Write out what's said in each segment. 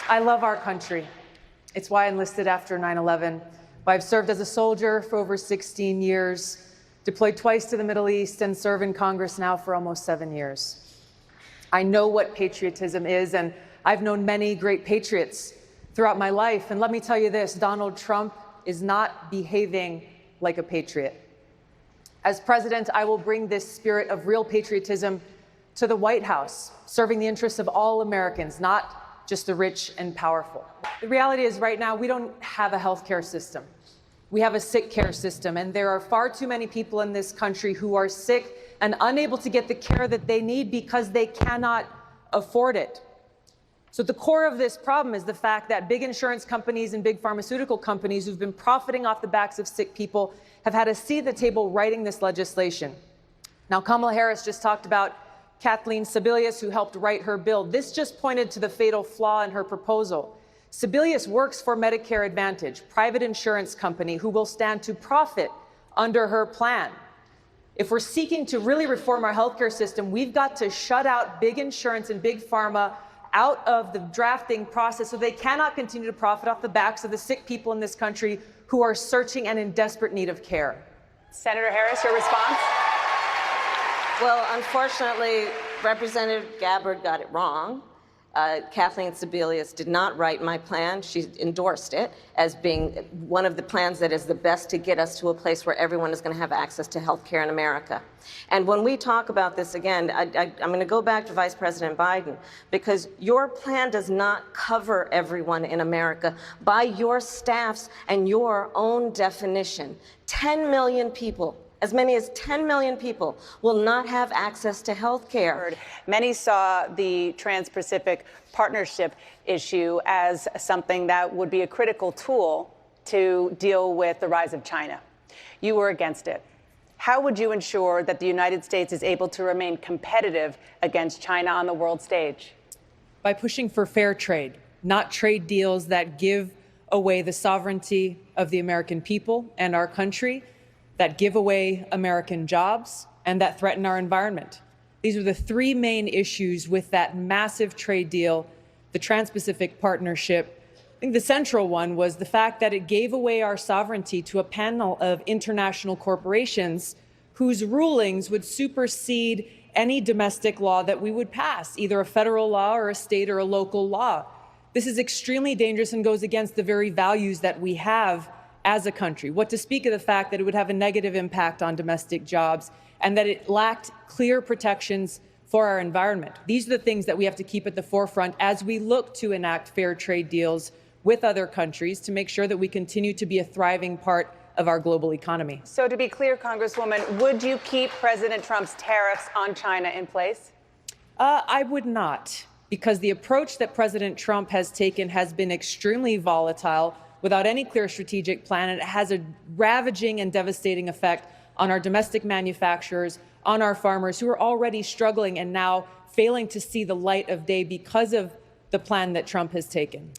I love our country. It's why I enlisted after 9/11. I've served as a soldier for over 16 years, deployed twice to the Middle East, and serve in Congress now for almost 7 years. I know what patriotism is, and I've known many great patriots throughout my life. And let me tell you this, Donald Trump is not behaving like a patriot. As president, I will bring this spirit of real patriotism to the White House, serving the interests of all Americans, not just the rich and powerful. The reality is right now, we don't have a healthcare system. We have a sick care system, and there are far too many people in this country who are sick and unable to get the care that they need because they cannot afford it. So at the core of this problem is the fact that big insurance companies and big pharmaceutical companies who've been profiting off the backs of sick people have had a seat at the table writing this legislation. Now, Kamala Harris just talked about Kathleen Sebelius, who helped write her bill. This just pointed to the fatal flaw in her proposal. Sebelius works for Medicare Advantage, private insurance company who will stand to profit under her plan. If we're seeking to really reform our healthcare system, we've got to shut out big insurance and big pharma out of the drafting process so they cannot continue to profit off the backs of the sick people in this country who are searching and in desperate need of care. Senator Harris, your response? Well, unfortunately, Representative Gabbard got it wrong. Kathleen Sebelius did not write my plan. She endorsed it as being one of the plans that is the best to get us to a place where everyone is going to have access to health care in America. And when we talk about this again, I'm going to go back to Vice President Biden, because your plan does not cover everyone in America by your staff's and your own definition. 10 million people, as many as 10 million people, will not have access to health care. Many saw the Trans-Pacific Partnership issue as something that would be a critical tool to deal with the rise of China. You were against it. How would you ensure that the United States is able to remain competitive against China on the world stage? By pushing for fair trade, not trade deals that give away the sovereignty of the American people and our country, that give away American jobs, and that threaten our environment. These are the three main issues with that massive trade deal, the Trans-Pacific Partnership. I think the central one was the fact that it gave away our sovereignty to a panel of international corporations whose rulings would supersede any domestic law that we would pass, either a federal law or a state or a local law. This is extremely dangerous and goes against the very values that we have as a country. What to speak of the fact that it would have a negative impact on domestic jobs and that it lacked clear protections for our environment. These are the things that we have to keep at the forefront as we look to enact fair trade deals with other countries to make sure that we continue to be a thriving part of our global economy. So to be clear, Congresswoman, would you keep President Trump's tariffs on China in place? I would not, because the approach that President Trump has taken has been extremely volatile, without any clear strategic plan, and it has a ravaging and devastating effect on our domestic manufacturers, on our farmers who are already struggling and now failing to see the light of day because of the plan that Trump has taken.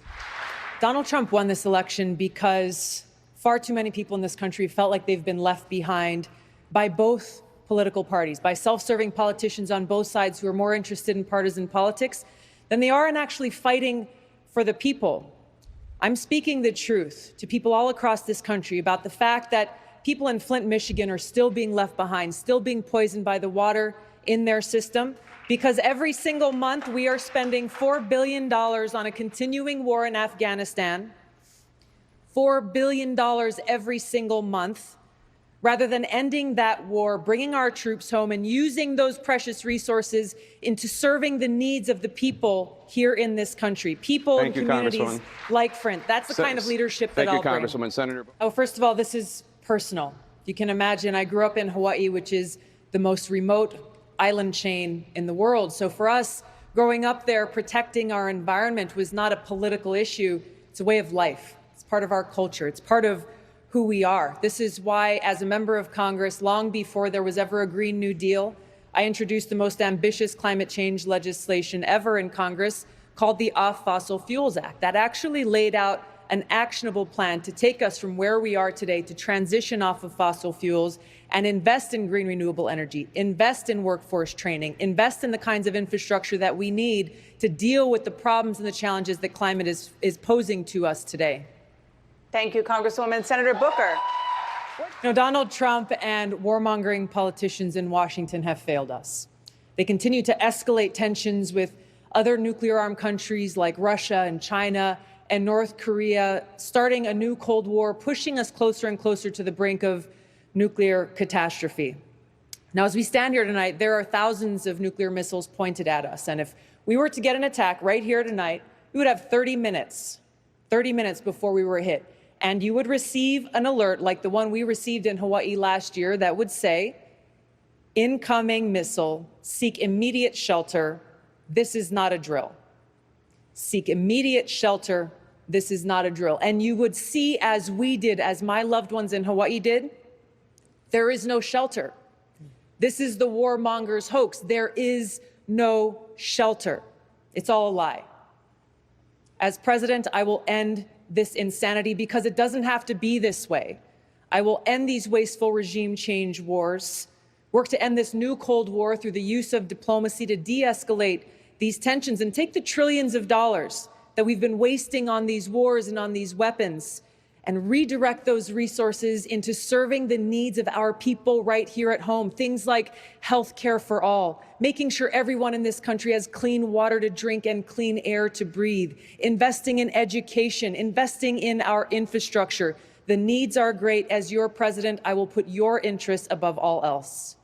Donald Trump won this election because far too many people in this country felt like they've been left behind by both political parties, by self-serving politicians on both sides who are more interested in partisan politics than they are in actually fighting for the people. I'm speaking the truth to people all across this country about the fact that people in Flint, Michigan are still being left behind, still being poisoned by the water in their system, because every single month we are spending $4 billion on a continuing war in Afghanistan, $4 billion every single month, rather than ending that war, bringing our troops home and using those precious resources into serving the needs of the people here in this country, people and communities like Flint. That's the kind of leadership that I'll bring. Thank you, Congresswoman. Senator. Oh, first of all, this is personal. You can imagine I grew up in Hawaii, which is the most remote island chain in the world. So for us, growing up there, protecting our environment was not a political issue. It's a way of life. It's part of our culture. It's part of who we are. This is why, as a member of Congress, long before there was ever a Green New Deal, I introduced the most ambitious climate change legislation ever in Congress, called the Off Fossil Fuels Act. That actually laid out an actionable plan to take us from where we are today to transition off of fossil fuels and invest in green renewable energy, invest in workforce training, invest in the kinds of infrastructure that we need to deal with the problems and the challenges that climate is posing to us today. Thank you, Congresswoman. Senator Booker. Donald Trump and warmongering politicians in Washington have failed us. They continue to escalate tensions with other nuclear-armed countries like Russia and China and North Korea, starting a new Cold War, pushing us closer and closer to the brink of nuclear catastrophe. Now, as we stand here tonight, there are thousands of nuclear missiles pointed at us. And if we were to get an attack right here tonight, we would have 30 minutes before we were hit. And you would receive an alert like the one we received in Hawaii last year that would say, incoming missile, seek immediate shelter. This is not a drill. Seek immediate shelter. This is not a drill. And you would see, as we did, as my loved ones in Hawaii did, there is no shelter. This is the warmongers' hoax. There is no shelter. It's all a lie. As president, I will end this insanity because it doesn't have to be this way. I will end these wasteful regime change wars, work to end this new Cold War through the use of diplomacy to de-escalate these tensions and take the trillions of dollars that we've been wasting on these wars and on these weapons and redirect those resources into serving the needs of our people right here at home. Things like health care for all, making sure everyone in this country has clean water to drink and clean air to breathe, investing in education, investing in our infrastructure. The needs are great. As your president, I will put your interests above all else.